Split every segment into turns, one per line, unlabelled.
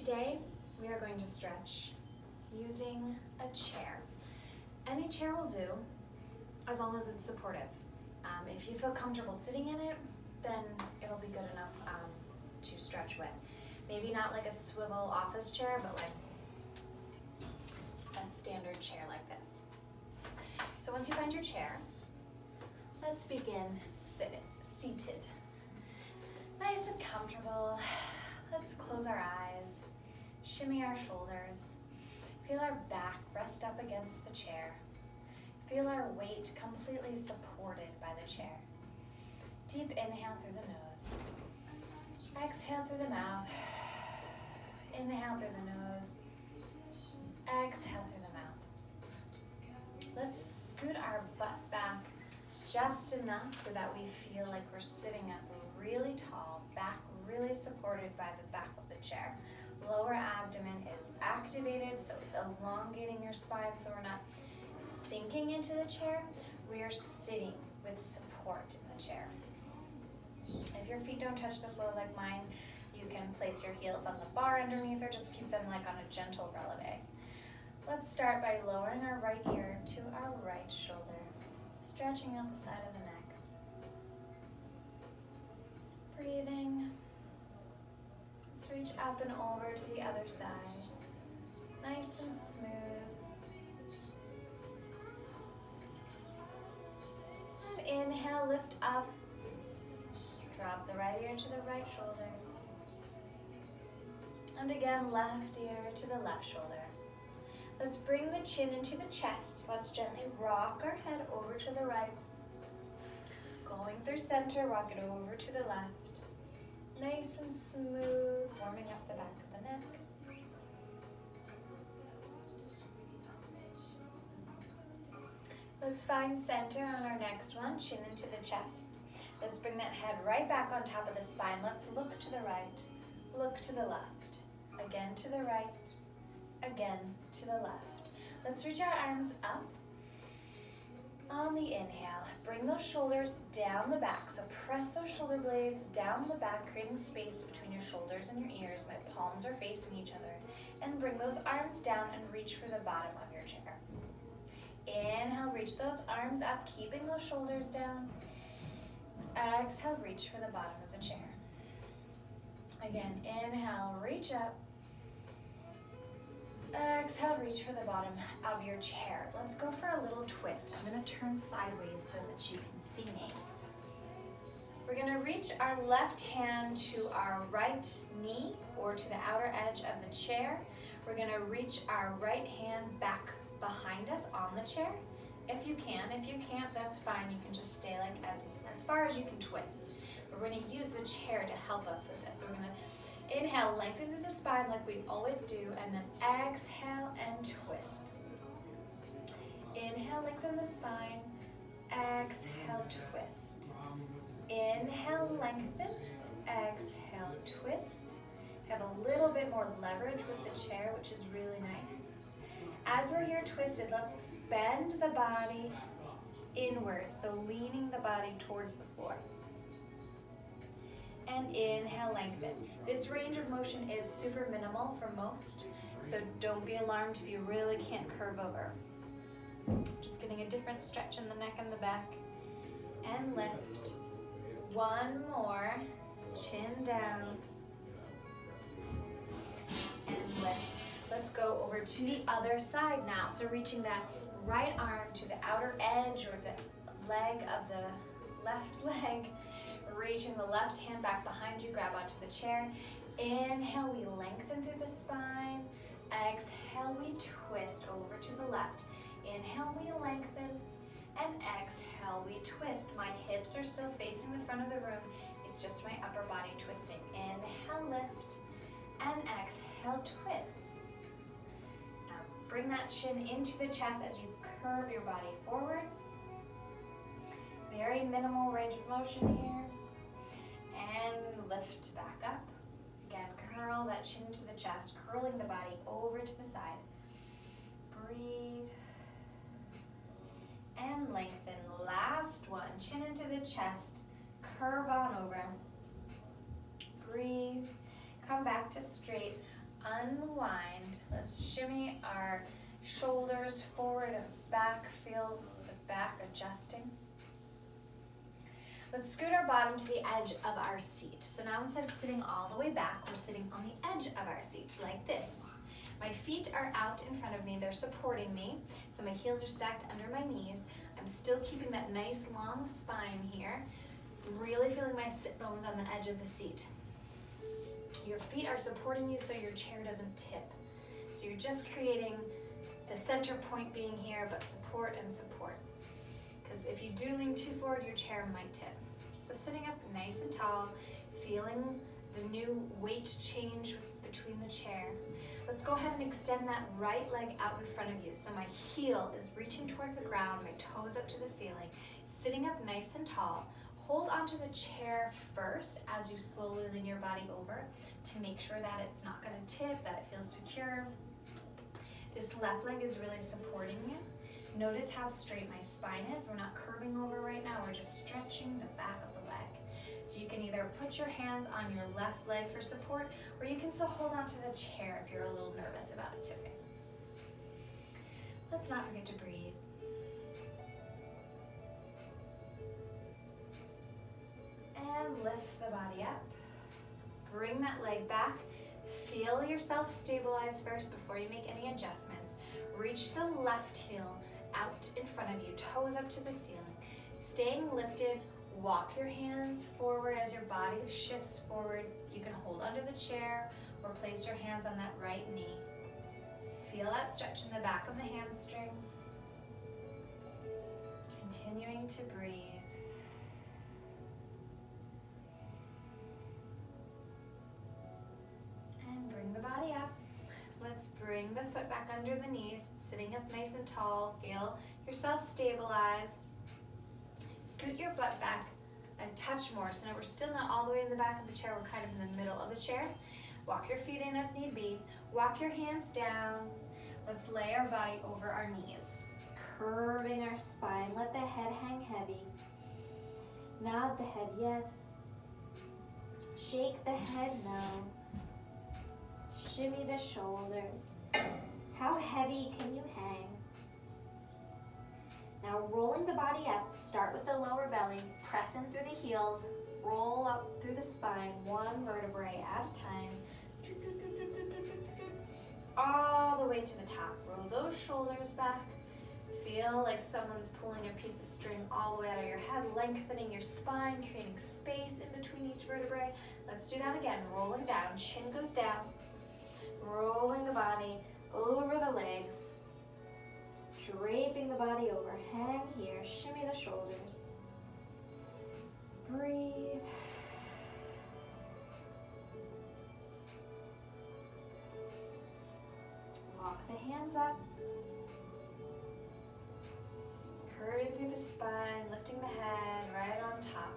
Today, we are going to stretch using a chair. Any chair will do, as long as it's supportive. If you feel comfortable sitting in it, then it'll be good enough to stretch with. Maybe not like a swivel office chair, but like a standard chair like this. So once you find your chair, let's begin seated. Nice and comfortable. Let's close our eyes, shimmy our shoulders, feel our back rest up against the chair. Feel our weight completely supported by the chair. Deep inhale through the nose. Exhale through the mouth. Inhale through the nose. Exhale through the mouth. Let's scoot our butt back just enough so that we feel like we're sitting up really tall, back really supported by the back of the chair. Lower abdomen is activated, so it's elongating your spine so we're not sinking into the chair. We are sitting with support in the chair. If your feet don't touch the floor like mine, you can place your heels on the bar underneath or just keep them like on a gentle releve. Let's start by lowering our right ear to our right shoulder, stretching out the side of the neck. Breathing. Let's reach up and over to the other side. Nice and smooth. And inhale, lift up. Drop the right ear to the right shoulder. And again, left ear to the left shoulder. Let's bring the chin into the chest. Let's gently rock our head over to the right. Going through center, rock it over to the left. Nice and smooth, warming up the back of the neck. Let's find center on our next one, chin into the chest. Let's bring that head right back on top of the spine. Let's look to the right, look to the left, again to the right, again to the left. Let's reach our arms up. On the inhale, bring those shoulders down the back. So press those shoulder blades down the back, creating space between your shoulders and your ears. My palms are facing each other. And bring those arms down and reach for the bottom of your chair. Inhale, reach those arms up, keeping those shoulders down. Exhale, reach for the bottom of the chair. Again, inhale, reach up. Exhale, reach for the bottom of your chair. Let's go for a little twist. I'm going to turn sideways so that you can see me. We're going to reach our left hand to our right knee or to the outer edge of the chair. We're going to reach our right hand back behind us on the chair. If you can. If you can't, that's fine. You can just stay like as far as you can twist. But we're going to use the chair to help us with this. So we're going to inhale, lengthen through the spine like we always do, and then exhale and twist. Inhale, lengthen the spine. Exhale, twist. Inhale, lengthen. Exhale, twist. Have a little bit more leverage with the chair, which is really nice. As we're here twisted, let's bend the body inward, so leaning the body towards the floor. And inhale, lengthen. This range of motion is super minimal for most, so don't be alarmed if you really can't curve over. Just getting a different stretch in the neck and the back. And lift. One more. Chin down. And lift. Let's go over to the other side now. So reaching that right arm to the outer edge or the leg of the left leg. Reaching the left hand back behind you, grab onto the chair. Inhale, we lengthen through the spine. Exhale, we twist over to the left. Inhale, we lengthen. And exhale, we twist. My hips are still facing the front of the room. It's just my upper body twisting. Inhale, lift. And exhale, twist. Now bring that chin into the chest as you curve your body forward. Very minimal range of motion here. And lift back up. Again, curl that chin to the chest, curling the body over to the side. Breathe. And lengthen. Last one. Chin into the chest. Curve on over. Breathe. Come back to straight. unwind. Let's shimmy our shoulders forward and back, feel the back adjusting. Let's scoot our bottom to the edge of our seat. So now instead of sitting all the way back, we're sitting on the edge of our seat, like this. My feet are out in front of me, they're supporting me, so my heels are stacked under my knees. I'm still keeping that nice long spine here, really feeling my sit bones on the edge of the seat. Your feet are supporting you so your chair doesn't tip. So you're just creating the center point being here, but support and support. Because if you do lean too forward, your chair might tip. So sitting up nice and tall, feeling the new weight change between the chair. Let's go ahead and extend that right leg out in front of you. So my heel is reaching towards the ground, my toes up to the ceiling. Sitting up nice and tall. Hold onto the chair first as you slowly lean your body over to make sure that it's not going to tip, that it feels secure. This left leg is really supporting you. Notice how straight my spine is. We're not curving over right now, we're just stretching the back of the leg. So you can either put your hands on your left leg for support, or you can still hold onto the chair if you're a little nervous about it tipping. Let's not forget to breathe. And lift the body up. Bring that leg back. Feel yourself stabilize first before you make any adjustments. Reach the left heel out in front of you, toes up to the ceiling. Staying lifted, walk your hands forward as your body shifts forward. You can hold onto the chair or place your hands on that right knee. Feel that stretch in the back of the hamstring. Continuing to breathe. And bring the body up. Let's bring the foot back under the knees, sitting up nice and tall. Feel yourself stabilize. Scoot your butt back a touch more. So now we're still not all the way in the back of the chair, we're kind of in the middle of the chair. Walk your feet in as need be. Walk your hands down. Let's lay our body over our knees. Curving our spine, let the head hang heavy. Nod the head yes. Shake the head no. Shimmy the shoulders. How heavy can you hang? Now rolling the body up, start with the lower belly, press in through the heels, roll up through the spine, one vertebrae at a time. All the way to the top. Roll those shoulders back. Feel like someone's pulling a piece of string all the way out of your head, lengthening your spine, creating space in between each vertebrae. Let's do that again. Rolling down, chin goes down. Rolling the body over the legs, draping the body over, hang here, shimmy the shoulders, breathe, walk the hands up, curving through the spine, lifting the head right on top.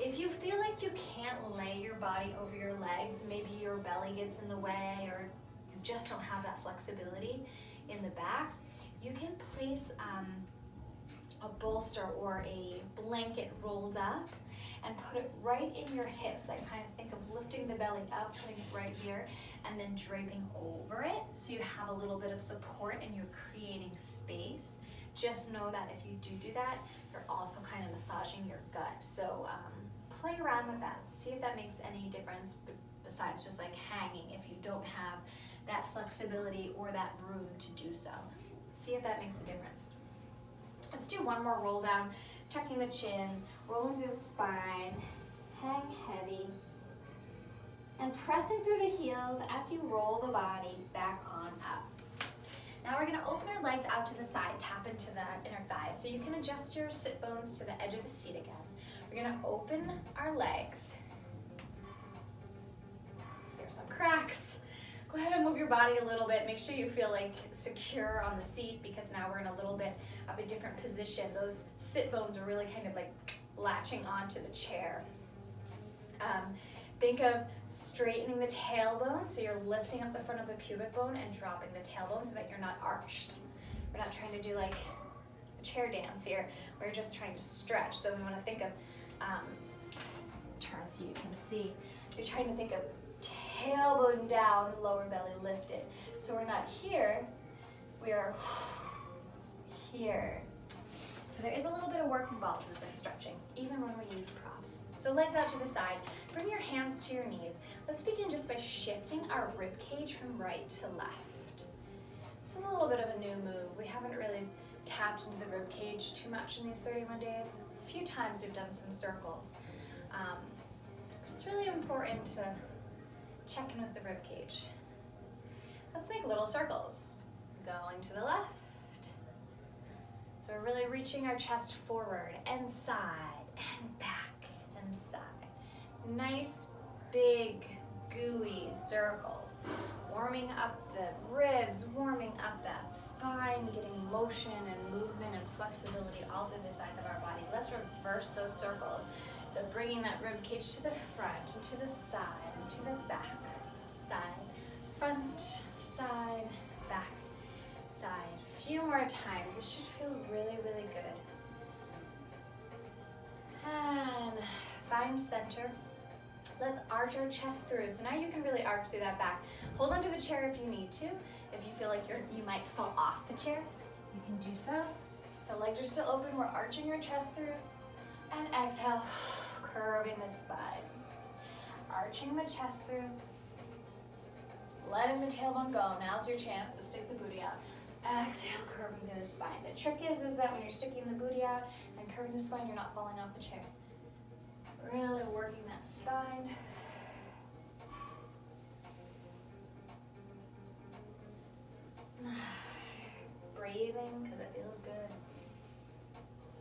If you feel like you can't lay your body over your legs, maybe your belly gets in the way or you just don't have that flexibility in the back, you can place a bolster or a blanket rolled up and put it right in your hips. I kind of think of lifting the belly up, putting it right here, and then draping over it so you have a little bit of support and you're creating space. Just know that if you do that, you're also kind of massaging your gut. So play around with that. See if that makes any difference besides just like hanging if you don't have that flexibility or that room to do so. See if that makes a difference. Let's do one more roll down, tucking the chin, rolling through the spine, hang heavy, and pressing through the heels as you roll the body back on up. Now we're going to open our legs out to the side, tap into the inner thighs. So you can adjust your sit bones to the edge of the seat again. We're going to open our legs. Here's some cracks. Go ahead and move your body a little bit. Make sure you feel like secure on the seat because now we're in a little bit of a different position. Those sit bones are really kind of like latching onto the chair. Think of straightening the tailbone, so you're lifting up the front of the pubic bone and dropping the tailbone so that you're not arched. We're not trying to do like a chair dance here. We're just trying to stretch. So we want to think of, turn so you can see. You're trying to think of tailbone down, lower belly lifted. So we're not here, we are here. So there is a little bit of work involved with this stretching, even when we use props. So legs out to the side, bring your hands to your knees. Let's begin just by shifting our rib cage from right to left. This is a little bit of a new move. We haven't really tapped into the rib cage too much in these 31 days. A few times we've done some circles. But it's really important to check in with the rib cage. Let's make little circles. Going to the left. So we're really reaching our chest forward and side and back and side. Nice, big, gooey circles. Warming up the ribs, warming up that spine, getting motion and movement and flexibility all through the sides of our body. Let's reverse those circles. So bringing that rib cage to the front and to the side and to the back, side, front, side, back, side. A few more times. This should feel really, really good. And find center. Let's arch our chest through. So now you can really arch through that back. Hold onto the chair if you need to. If you feel like you might fall off the chair, you can do so. So legs are still open. We're arching your chest through. And exhale, curving the spine. Arching the chest through. Letting the tailbone go. Now's your chance to stick the booty out. Exhale, curving through the spine. The trick is that when you're sticking the booty out and curving the spine, you're not falling off the chair. Really working that spine. Breathing, because it feels good.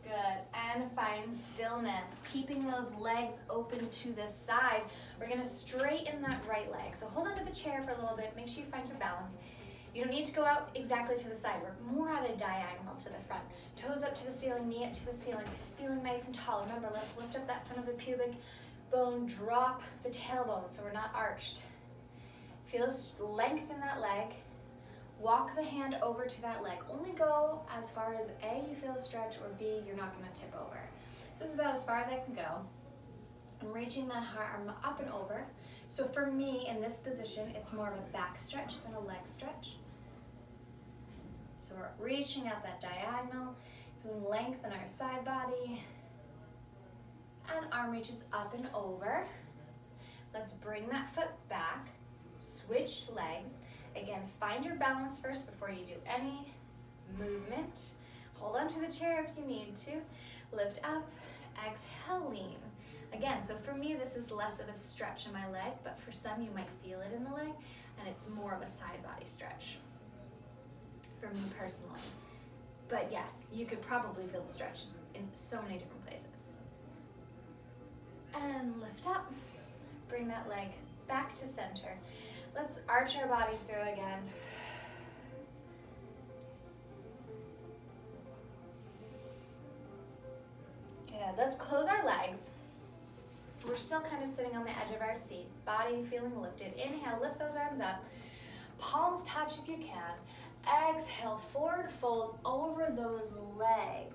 Good, and find stillness. Keeping those legs open to the side. We're gonna straighten that right leg. So hold onto the chair for a little bit. Make sure you find your balance. You don't need to go out exactly to the side. We're more at a diagonal to the front. Toes up to the ceiling, knee up to the ceiling, feeling nice and tall. Remember, let's lift up that front of the pubic bone, drop the tailbone so we're not arched. Feel length in that leg. Walk the hand over to that leg. Only go as far as A, you feel a stretch, or B, you're not gonna tip over. So this is about as far as I can go. I'm reaching that arm up and over. So for me, in this position, it's more of a back stretch than a leg stretch. So we're reaching out that diagonal, feeling length in our side body. And arm reaches up and over. Let's bring that foot back, switch legs. Again, find your balance first before you do any movement. Hold on to the chair if you need to. Lift up, exhale, lean. Again, so for me, this is less of a stretch in my leg, but for some, you might feel it in the leg, and it's more of a side body stretch for me personally. But yeah, you could probably feel the stretch in so many different places. And lift up, bring that leg back to center. Let's arch our body through again. Good, let's close our legs. We're still kind of sitting on the edge of our seat, body feeling lifted. Inhale, lift those arms up. Palms touch if you can. Exhale, forward fold over those legs.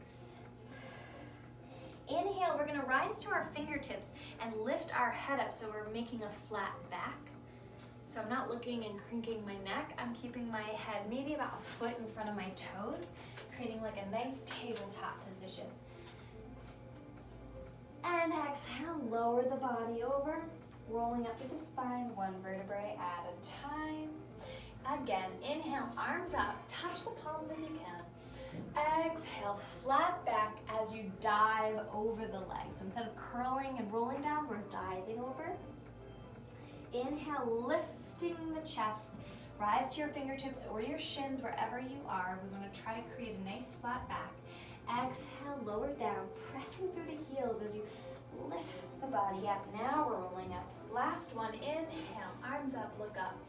Inhale, we're gonna rise to our fingertips and lift our head up so we're making a flat back. So I'm not looking and crinking my neck. I'm keeping my head maybe about a foot in front of my toes, creating like a nice tabletop position. And exhale, lower the body over, rolling up through the spine, one vertebrae at a time. Again, inhale, arms up, touch the palms if you can. Exhale, flat back as you dive over the legs. So instead of curling and rolling down, we're diving over. Inhale, lifting the chest. Rise to your fingertips or your shins, wherever you are. We want to try to create a nice flat back. Exhale, lower down, pressing through the heels as you lift the body up. Now we're rolling up. Last one, inhale, arms up, look up.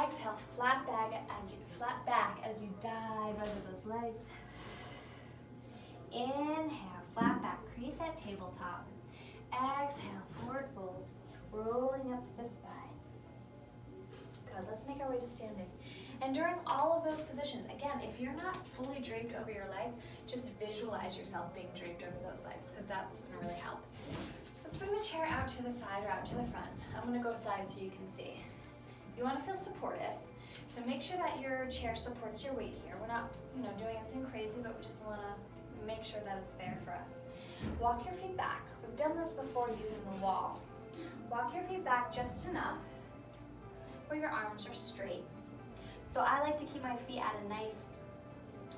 Exhale, flat back as you dive over those legs. Inhale, flat back, create that tabletop. Exhale, forward fold, rolling up to the spine. Good, let's make our way to standing. And during all of those positions, again, if you're not fully draped over your legs, just visualize yourself being draped over those legs, because that's gonna really help. Let's bring the chair out to the side or out to the front. I'm gonna go side so you can see. You want to feel supported. So make sure that your chair supports your weight here. We're not, doing anything crazy, but we just want to make sure that it's there for us. Walk your feet back. We've done this before using the wall. Walk your feet back just enough where your arms are straight. So I like to keep my feet at a nice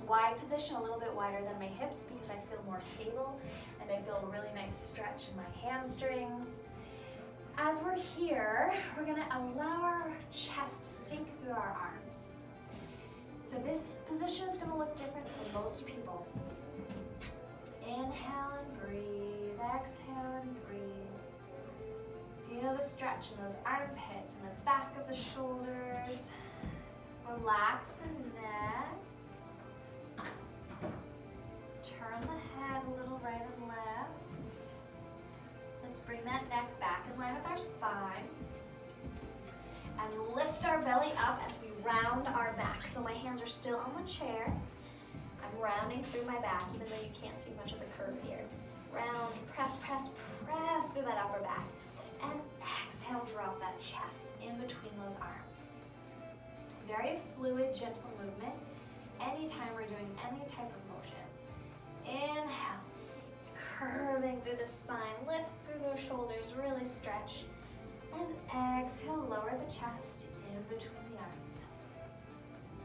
wide position, a little bit wider than my hips, because I feel more stable and I feel a really nice stretch in my hamstrings. As we're here, we're going to allow our chest to sink through our arms. So this position is going to look different for most people. Inhale and breathe, exhale and breathe. Feel the stretch in those armpits and the back of the shoulders. Relax the neck. Turn the head a little right and left. Let's bring that neck back in line with our spine. And lift our belly up as we round our back. So my hands are still on the chair. I'm rounding through my back, even though you can't see much of the curve here. Round, press, press, press through that upper back. And exhale, drop that chest in between those arms. Very fluid, gentle movement. Anytime we're doing any type of motion. Inhale, curving through the spine, lift through those shoulders, really stretch. And exhale, lower the chest in between the arms.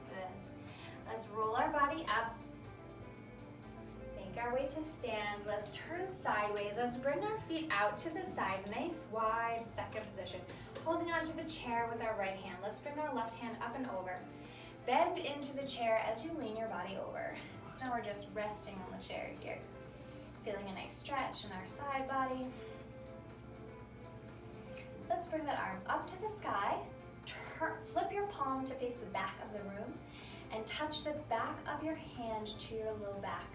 Good. Let's roll our body up. Make our way to stand. Let's turn sideways. Let's bring our feet out to the side. Nice wide second position. Holding onto the chair with our right hand. Let's bring our left hand up and over. Bend into the chair as you lean your body over. So now we're just resting on the chair here. Feeling a nice stretch in our side body. Let's bring that arm up to the sky. Flip your palm to face the back of the room and touch the back of your hand to your low back.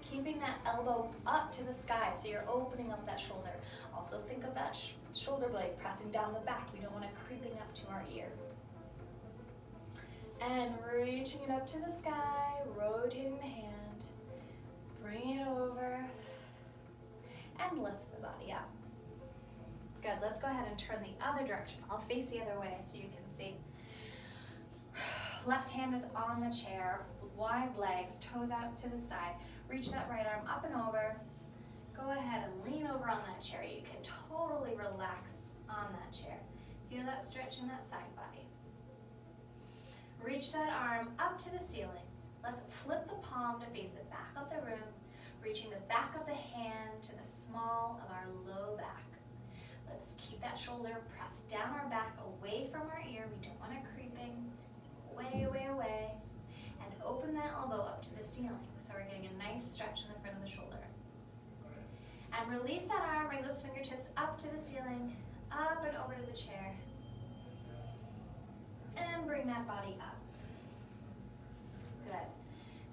Keeping that elbow up to the sky so you're opening up that shoulder. Also think of that shoulder blade pressing down the back. We don't want it creeping up to our ear. And reaching it up to the sky, rotating the hand, bring it over, and lift the body up. Good, let's go ahead and turn the other direction. I'll face the other way so you can see. Left hand is on the chair, wide legs, toes out to the side. Reach that right arm up and over. Go ahead and lean over on that chair. You can totally relax on that chair. Feel that stretch in that side body. Reach that arm up to the ceiling. Let's flip the palm to face the back of the room, reaching the back of the hand to the small of our low back. Let's keep that shoulder pressed down our back, away from our ear. We don't want it creeping. Way, way away. And open that elbow up to the ceiling. So we're getting a nice stretch in the front of the shoulder. And release that arm, bring those fingertips up to the ceiling, up and over to the chair. And bring that body up. Good.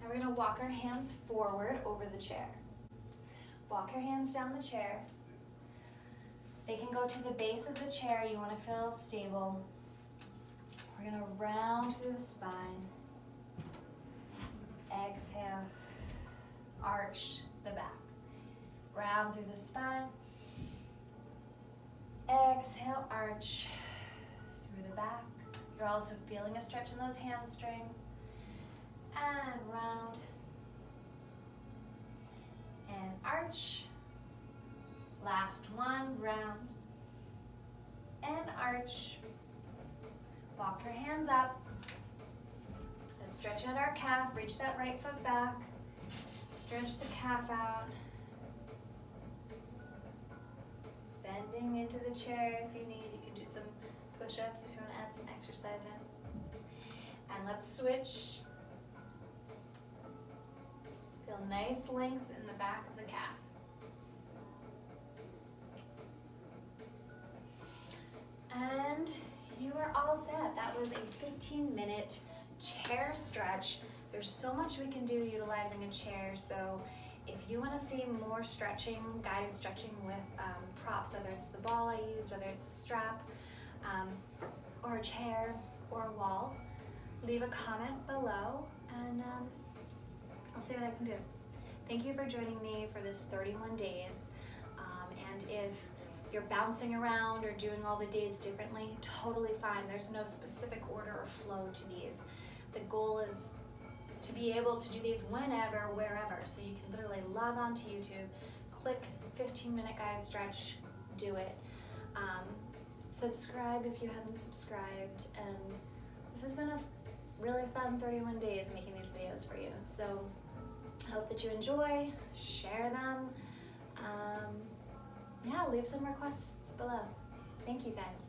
Now we're going to walk our hands forward over the chair. Walk your hands down the chair. They can go to the base of the chair. You want to feel stable. We're going to round through the spine. Exhale. Arch the back. Round through the spine. Exhale, arch through the back. You're also feeling a stretch in those hamstrings. And round. And arch. Last one, round. And arch. Walk your hands up. Let's stretch out our calf. Reach that right foot back. Stretch the calf out. Bending into the chair if you need. You can do some push-ups if you want to add some exercise in. And let's switch. Feel nice length in the back of the calf. And you are all set. That was a 15-minute chair stretch. There's so much we can do utilizing a chair, so if you want to see more stretching, guided stretching with props, whether it's the ball I used, whether it's the strap, or a chair, or a wall, leave a comment below, and I'll see what I can do. Thank you for joining me for this 31 days, and if you're bouncing around or doing all the days differently, totally fine. There's no specific order or flow to these. The goal is to be able to do these whenever, wherever. So you can literally log on to YouTube, click 15-minute guided stretch, do it. Subscribe if you haven't subscribed, and this has been a really fun 31 days making these videos for you. So I hope that you enjoy, share them. Yeah, leave some requests below. Thank you guys.